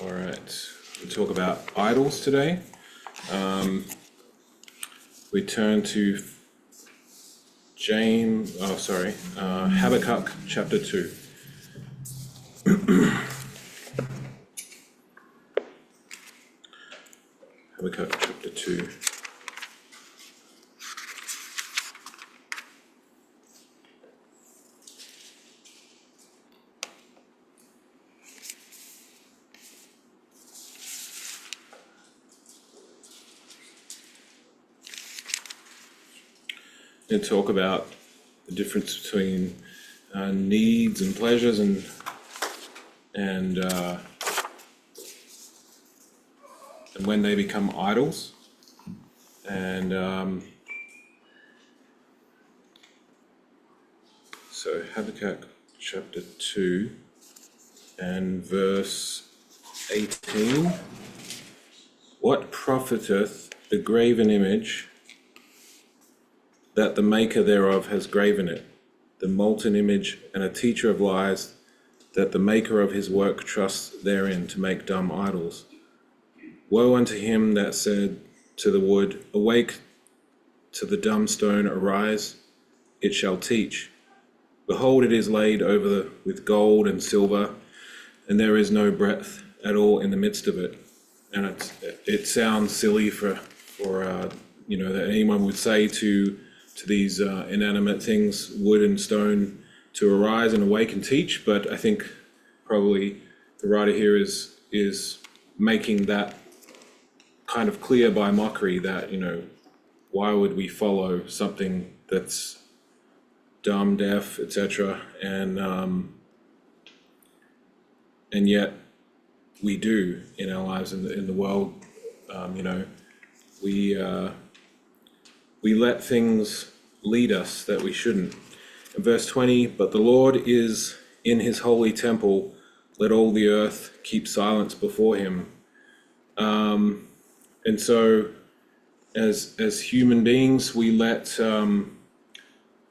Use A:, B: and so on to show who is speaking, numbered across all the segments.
A: All right, we talk about idols today. We turn to Habakkuk chapter 2. Habakkuk chapter 2. And talk about the difference between needs and pleasures and when they become idols. And so Habakkuk chapter 2 and verse 18. What profiteth the graven image that the maker thereof has graven it, the molten image and a teacher of lies, that the maker of his work trusts therein to make dumb idols? Woe unto him that said to the wood, awake, to the dumb stone, arise, it shall teach. Behold, it is laid over with gold and silver, and there is no breadth at all in the midst of it. And it sounds silly for that anyone would say to these inanimate things, wood and stone, to arise and awake and teach. But I think probably the writer here is making that kind of clear by mockery that, why would we follow something that's dumb, deaf, etc. And yet we do in our lives in the world. We let things lead us that we shouldn't. In verse 20, but the Lord is in his holy temple, let all the earth keep silence before him. And so as human beings, we let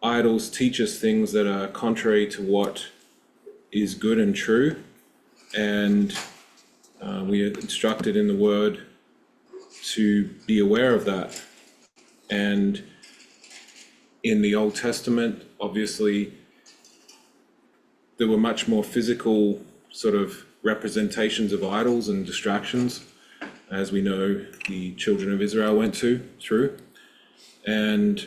A: idols teach us things that are contrary to what is good and true. And we are instructed in the word to be aware of that. And in the Old Testament, obviously, there were much more physical sort of representations of idols and distractions, as we know the children of Israel went through. And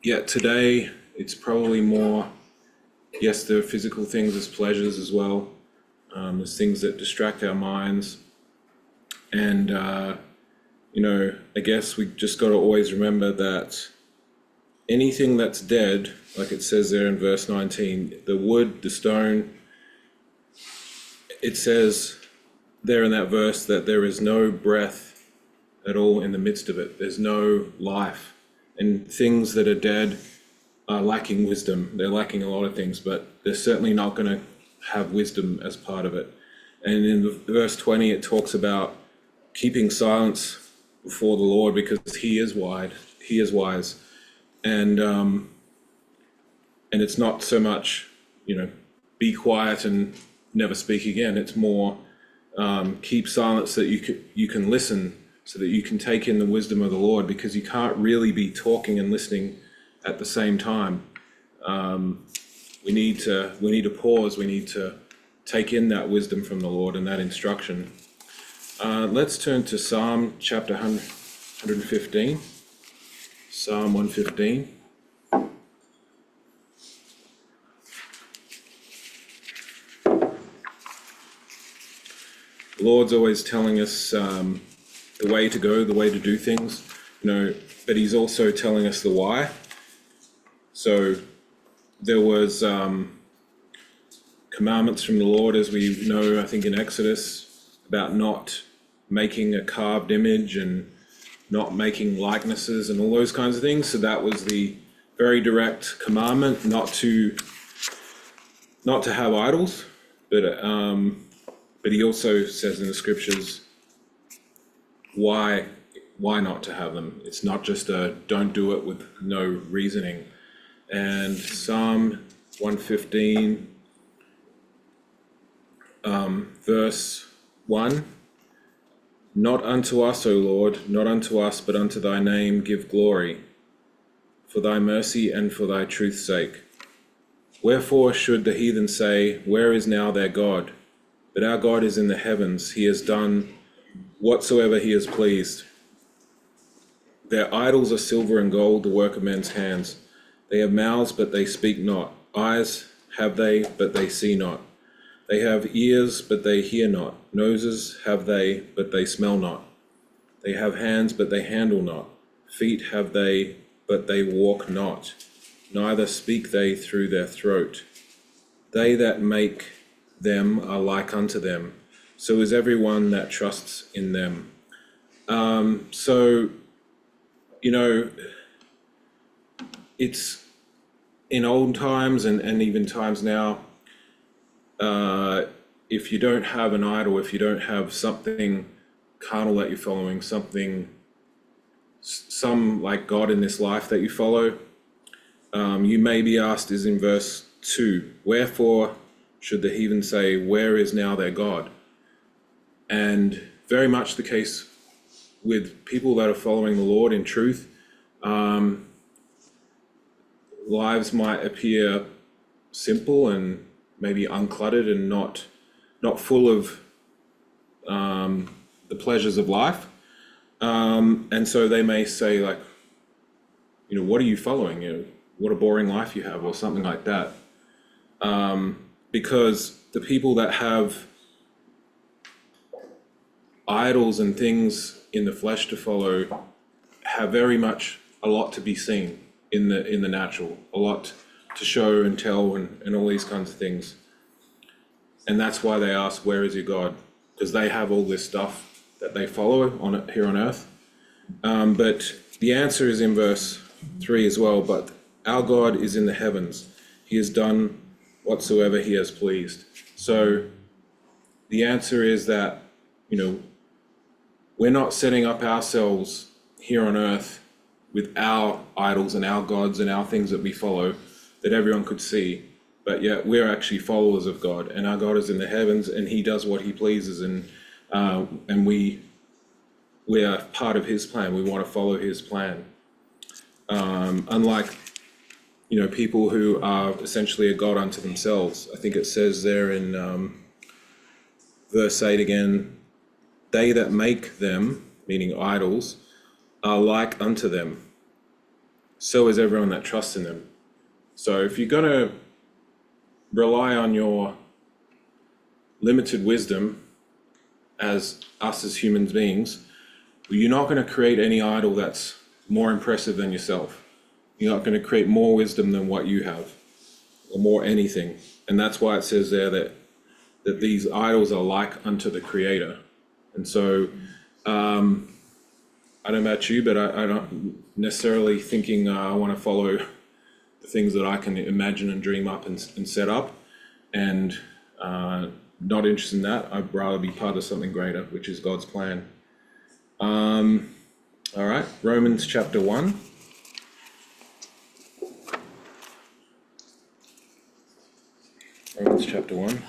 A: yet today, it's probably more, yes, there are physical things, there's pleasures as well. There's things that distract our minds. And I guess we just got to always remember that anything that's dead, like it says there in verse 19, the wood, the stone, it says there in that verse that there is no breath at all in the midst of it. There's no life. And things that are dead are lacking wisdom. They're lacking a lot of things, but they're certainly not going to have wisdom as part of it. And in verse 20, it talks about keeping silence before the Lord because he is wise. And it's not so much, be quiet and never speak again. It's more keep silence so that you can listen, so that you can take in the wisdom of the Lord, because you can't really be talking and listening at the same time. We need to pause. We need to take in that wisdom from the Lord and that instruction. Let's turn to Psalm chapter 115. Psalm 115. The Lord's always telling us the way to go, the way to do things, but he's also telling us the why. So there was commandments from the Lord, as we know, I think in Exodus, about not making a carved image and not making likenesses and all those kinds of things. So that was the very direct commandment, not to have idols, but he also says in the scriptures why not to have them. It's not just a don't do it with no reasoning. And Psalm 115, verse 1. Not unto us, O Lord, not unto us, but unto thy name give glory, for thy mercy and for thy truth's sake. Wherefore should the heathen say, where is now their God? But our God is in the heavens, he has done whatsoever he has pleased. Their idols are silver and gold, the work of men's hands. They have mouths, but they speak not. Eyes have they, but they see not. They have ears, but they hear not. Noses have they, but they smell not. They have hands, but they handle not. Feet have they, but they walk not. Neither speak they through their throat. They that make them are like unto them. So is everyone that trusts in them. So, it's in old times and even times now, if you don't have an idol, if you don't have something carnal that you're following, some like God in this life that you follow, you may be asked, is in verse 2, wherefore should the heathen say, where is now their God? And very much the case with people that are following the Lord in truth. Lives might appear simple and maybe uncluttered and not full of the pleasures of life. And so they may say, like, what are you following? What a boring life you have, or something like that. Because the people that have idols and things in the flesh to follow have very much a lot to be seen in the natural, a lot to show and tell and all these kinds of things. And that's why they ask, where is your God? Because they have all this stuff that they follow here on earth. But the answer is in verse 3 as well. But our God is in the heavens. He has done whatsoever he has pleased. So the answer is that, we're not setting up ourselves here on earth with our idols and our gods and our things that we follow that everyone could see, but yet we're actually followers of God, and our God is in the heavens and he does what he pleases, and we are part of his plan. We want to follow his plan. Unlike people who are essentially a god unto themselves. I think it says there in verse 8 again, they that make them, meaning idols, are like unto them. So is everyone that trusts in them. So if you're going to rely on your limited wisdom as us as human beings, you're not going to create any idol that's more impressive than yourself. You're not going to create more wisdom than what you have, or more anything. And that's why it says there that these idols are like unto the Creator. And so, I don't know about you, but I don't necessarily thinking I want to follow the things that I can imagine and dream up and set up, and not interested in that. I'd rather be part of something greater, which is God's plan. All right, Romans chapter 1. Romans chapter 1.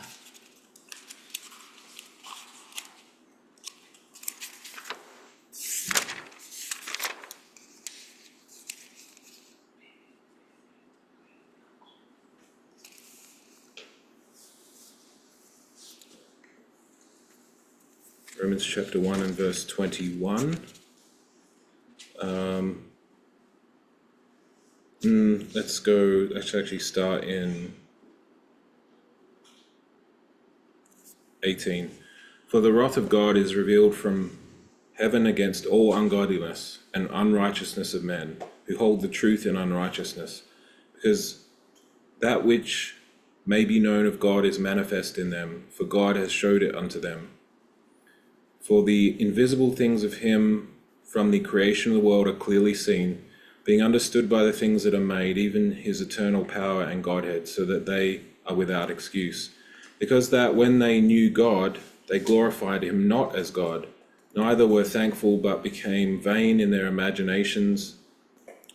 A: Romans chapter 1 and verse 21. Let's actually start in 18. For the wrath of God is revealed from heaven against all ungodliness and unrighteousness of men, who hold the truth in unrighteousness, because that which may be known of God is manifest in them, for God has showed it unto them. For the invisible things of him from the creation of the world are clearly seen, being understood by the things that are made, even his eternal power and Godhead, so that they are without excuse. Because that when they knew God, they glorified him not as God, neither were thankful, but became vain in their imaginations,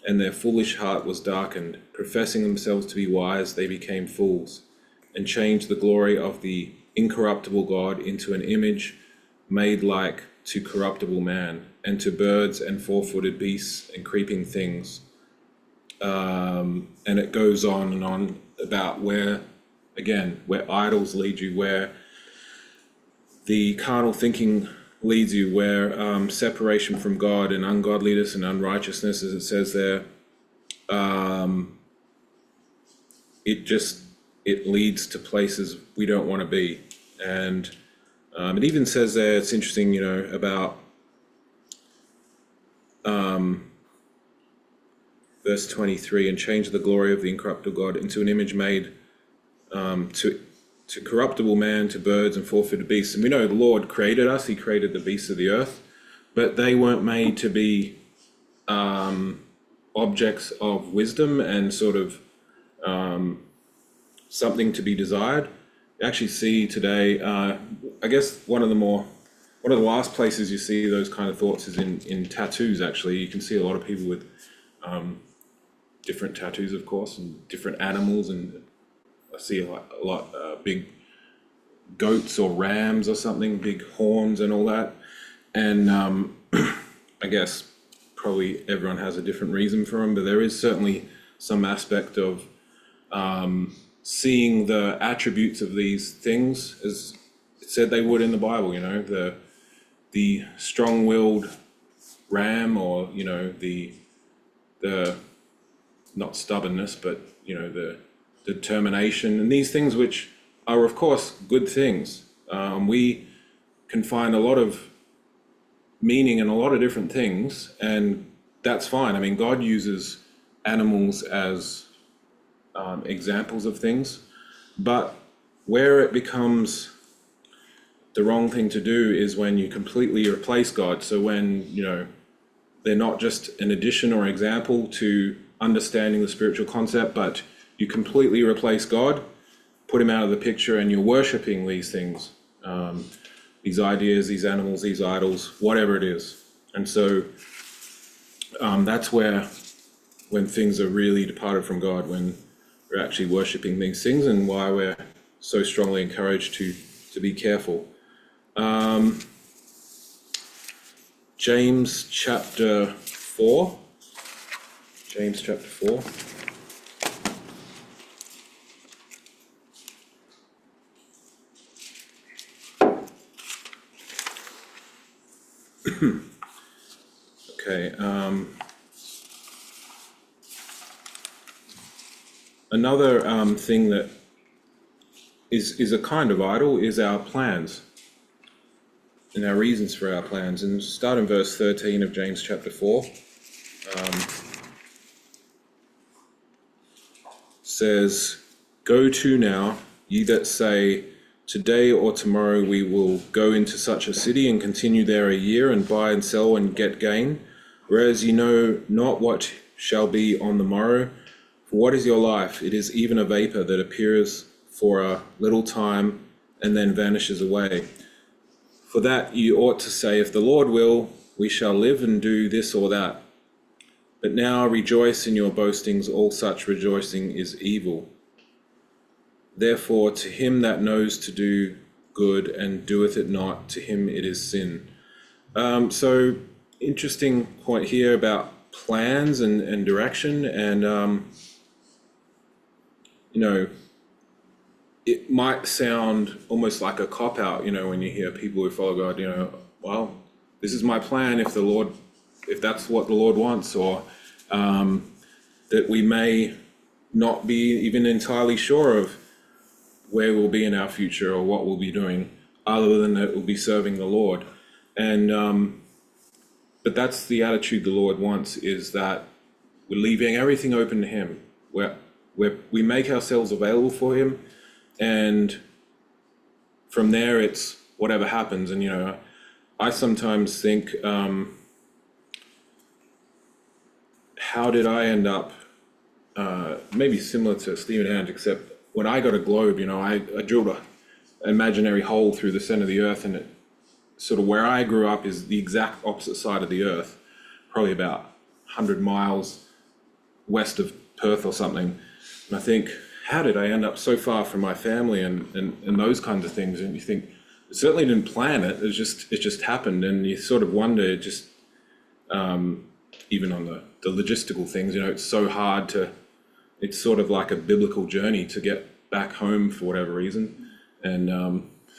A: and their foolish heart was darkened. Professing themselves to be wise, they became fools, and changed the glory of the incorruptible God into an image made like to corruptible man, and to birds and four-footed beasts and creeping things. And it goes on and on about where idols lead you, where the carnal thinking leads you, where separation from God and ungodliness and unrighteousness, as it says there, it leads to places we don't want to be. And it even says there, it's interesting, about verse 23, and change the glory of the incorruptible God into an image made to corruptible man, to birds and four-footed beasts. And we know the Lord created us, he created the beasts of the earth, but they weren't made to be objects of wisdom and sort of something to be desired. You actually see today, I guess one of the last places you see those kind of thoughts is in tattoos. Actually, you can see a lot of people with different tattoos, of course, and different animals, and I see a lot big goats or rams or something, big horns and all that. And I guess probably everyone has a different reason for them, but there is certainly some aspect of seeing the attributes of these things as it said they would in the Bible. The strong-willed ram, or the not stubbornness, but the determination, and these things which are of course good things. We can find a lot of meaning in a lot of different things, and that's fine. I mean, God uses animals as examples of things, but where it becomes the wrong thing to do is when you completely replace God. So when they're not just an addition or example to understanding the spiritual concept, but you completely replace God, put him out of the picture, and you're worshiping these things, these ideas, these animals, these idols, whatever it is. And so that's when things are really departed from God, when we're actually worshiping these things, and why we're so strongly encouraged to be careful. James chapter 4. James chapter 4. Okay. Another thing that is a kind of idol is our plans and our reasons for our plans. And start in verse 13 of James chapter 4. Says, "Go to now, ye that say, today or tomorrow we will go into such a city and continue there a year, and buy and sell and get gain, whereas ye know not what shall be on the morrow. For what is your life? It is even a vapor that appears for a little time and then vanishes away. For that you ought to say, if the Lord will, we shall live and do this or that. But now rejoice in your boastings, all such rejoicing is evil. Therefore to him that knows to do good and doeth it not, to him it is sin." So interesting point here about plans and direction, and it might sound almost like a cop-out, when you hear people who follow God, well, this is my plan if that's what the Lord wants, or that we may not be even entirely sure of where we'll be in our future or what we'll be doing, other than that we'll be serving the Lord. And but that's the attitude the Lord wants, is that we're leaving everything open to him, where we make ourselves available for him, and from there it's whatever happens. And I sometimes think, how did I end up maybe similar to Stephen Hand, except when I got a globe, I drilled an imaginary hole through the center of the earth, and it sort of, where I grew up is the exact opposite side of the earth, probably about 100 miles west of Perth or something. And I think, how did I end up so far from my family and those kinds of things? And you think, I certainly didn't plan it. It just happened. And you sort of wonder, just even on the logistical things, it's so hard it's sort of like a biblical journey to get back home for whatever reason. And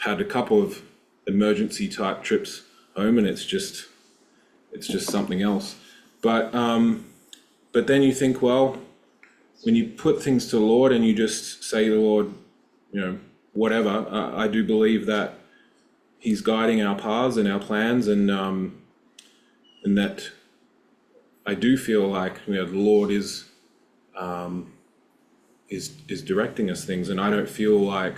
A: had a couple of emergency type trips home, and it's just something else. But then you think, well, when you put things to the Lord and you just say to the Lord, whatever, I do believe that He's guiding our paths and our plans, and that I do feel like the Lord is directing us things, and I don't feel like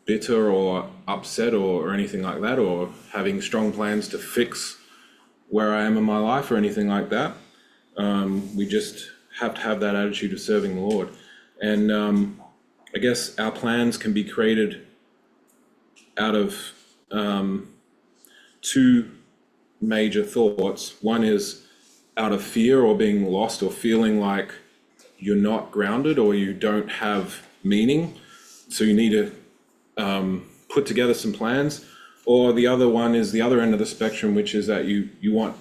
A: bitter or upset or anything like that, or having strong plans to fix where I am in my life or anything like that. We just have to have that attitude of serving the Lord. And I guess our plans can be created out of two major thoughts. One is out of fear or being lost or feeling like you're not grounded or you don't have meaning, so you need to put together some plans. Or the other one is the other end of the spectrum, which is that you want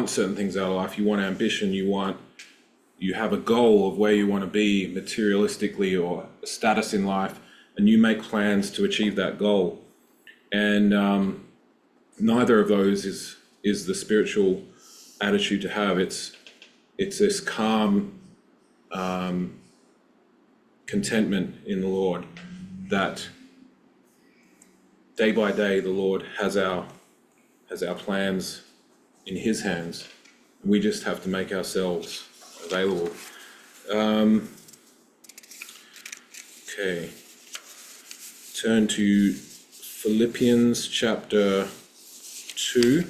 A: certain things out of life. You want ambition. You have a goal of where you want to be materialistically or a status in life, and you make plans to achieve that goal. And neither of those is the spiritual attitude to have. It's this calm contentment in the Lord, that day by day the Lord has our plans in His hands. We just have to make ourselves available. Okay. Turn to Philippians chapter 2.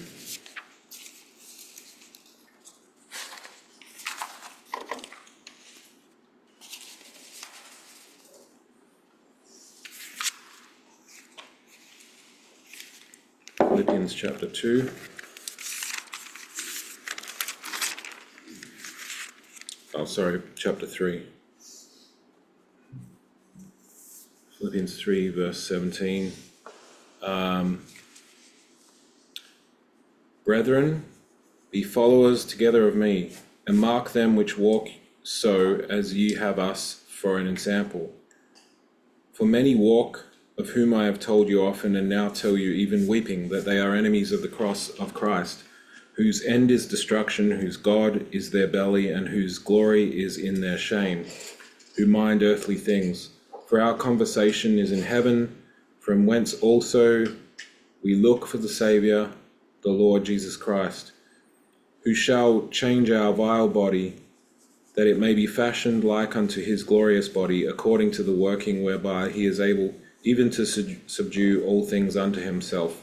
A: Philippians chapter 2. Oh, sorry, chapter 3. Philippians 3, verse 17. Brethren, be followers together of me, and mark them which walk so as ye have us for an ensample. For many walk, of whom I have told you often, and now tell you even weeping, that they are enemies of the cross of Christ, whose end is destruction, whose God is their belly, and whose glory is in their shame, who mind earthly things. For our conversation is in heaven, from whence also we look for the Saviour, the Lord Jesus Christ, who shall change our vile body, that it may be fashioned like unto His glorious body, according to the working whereby He is able even to subdue all things unto Himself.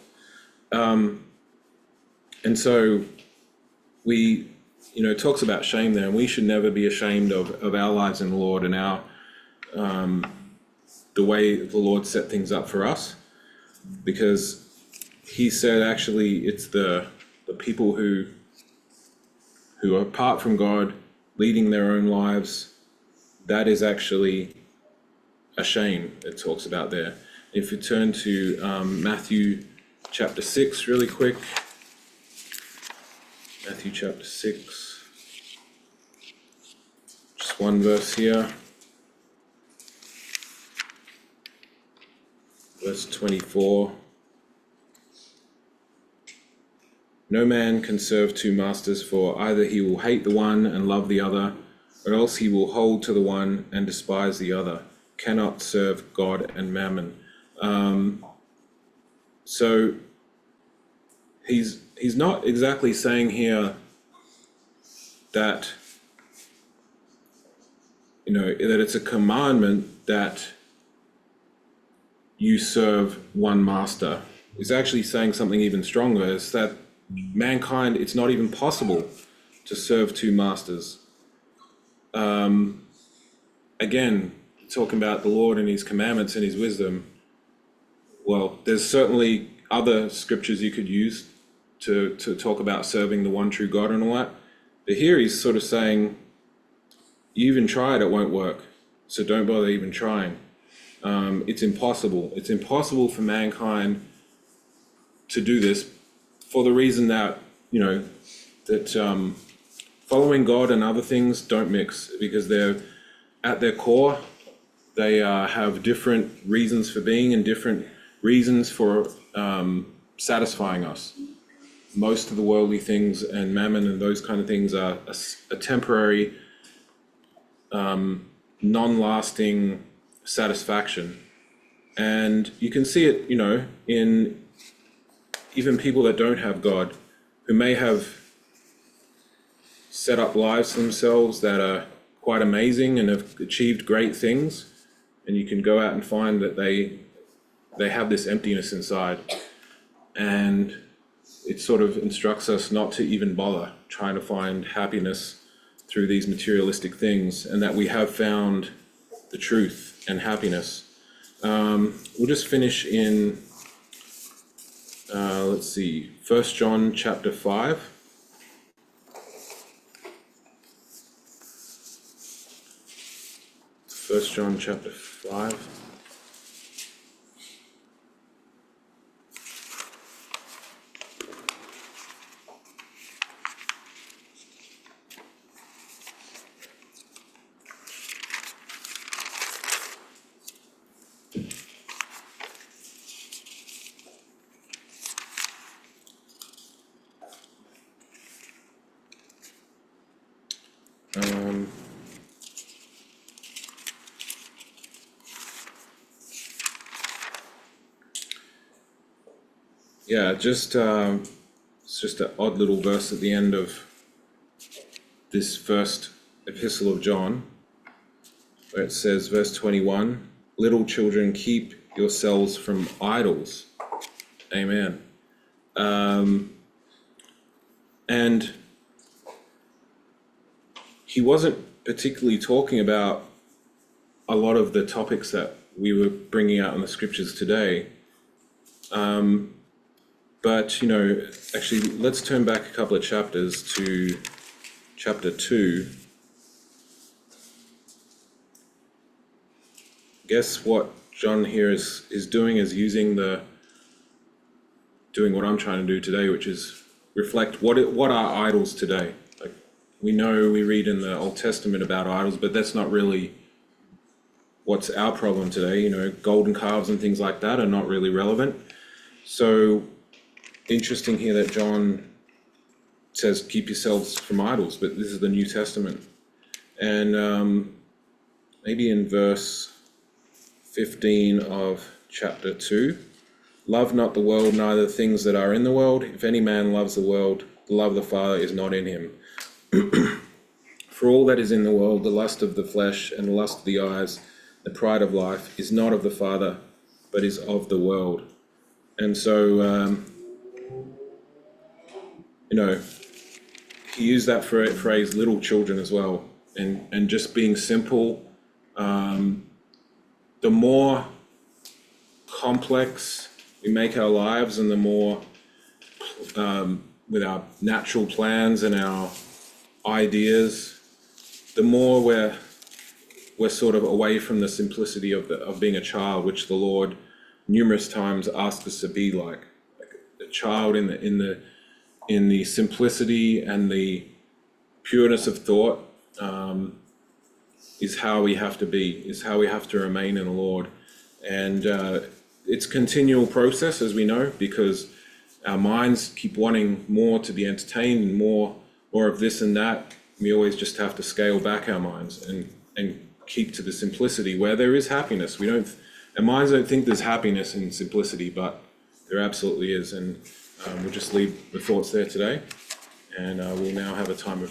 A: And so it talks about shame there, and we should never be ashamed of our lives in the Lord and our the way the Lord set things up for us, because He said actually it's the people who are apart from God, leading their own lives, that is actually a shame. It talks about there. If you turn to Matthew chapter 6 really quick. Matthew chapter 6. Just one verse here. Verse 24. No man can serve two masters, for either he will hate the one and love the other, or else he will hold to the one and despise the other. Cannot serve God and mammon. So he's not exactly saying here that that it's a commandment that you serve one master. He's actually saying something even stronger, is that mankind, it's not even possible to serve two masters. Again, talking about the Lord and His commandments and His wisdom, well, there's certainly other scriptures you could use to talk about serving the one true God and all that. But here He's sort of saying, you even try it, it won't work. So don't bother even trying. It's impossible. It's impossible for mankind to do this for the reason that, that following God and other things don't mix, because they're at their core, they have different reasons for being and different reasons for satisfying us. Most of the worldly things and mammon and those kind of things are a temporary, non-lasting satisfaction. And you can see it, in even people that don't have God, who may have set up lives for themselves that are quite amazing and have achieved great things. And you can go out and find that they have this emptiness inside. And it sort of instructs us not to even bother trying to find happiness through these materialistic things, and that we have found the truth and happiness. We'll just finish in, let's see, 1 John chapter 5. First John chapter 5. Yeah, just it's just an odd little verse at the end of this first epistle of John, where it says, verse 21, "Little children, keep yourselves from idols." Amen. And he wasn't particularly talking about a lot of the topics that we were bringing out in the scriptures today. But, actually, let's turn back a couple of chapters to chapter 2. Guess what John here is doing is doing what I'm trying to do today, which is reflect what are idols today. Like, we know, we read in the Old Testament about idols, but that's not really what's our problem today. Golden calves and things like that are not really relevant. So interesting here that John says, keep yourselves from idols, but this is the New Testament. And maybe in verse 15 of chapter 2, "Love not the world, neither the things that are in the world. If any man loves the world, the love of the Father is not in him. For all that is in the world, the lust of the flesh and the lust of the eyes, the pride of life, is not of the Father, but is of the world." And so, he used that phrase, little children, as well, and just being simple. The more complex we make our lives, and the more with our natural plans and our ideas, the more we're sort of away from the simplicity of being a child, which the Lord numerous times asks us to be like a child in the simplicity and the pureness of thought. Is how we have to be, is how we have to remain in the Lord. And it's a continual process, as we know, because our minds keep wanting more to be entertained and more of this and that. We always just have to scale back our minds and keep to the simplicity where there is happiness. Our minds don't think there's happiness in simplicity, but there absolutely is. And we'll just leave the thoughts there today, and we'll now have a time of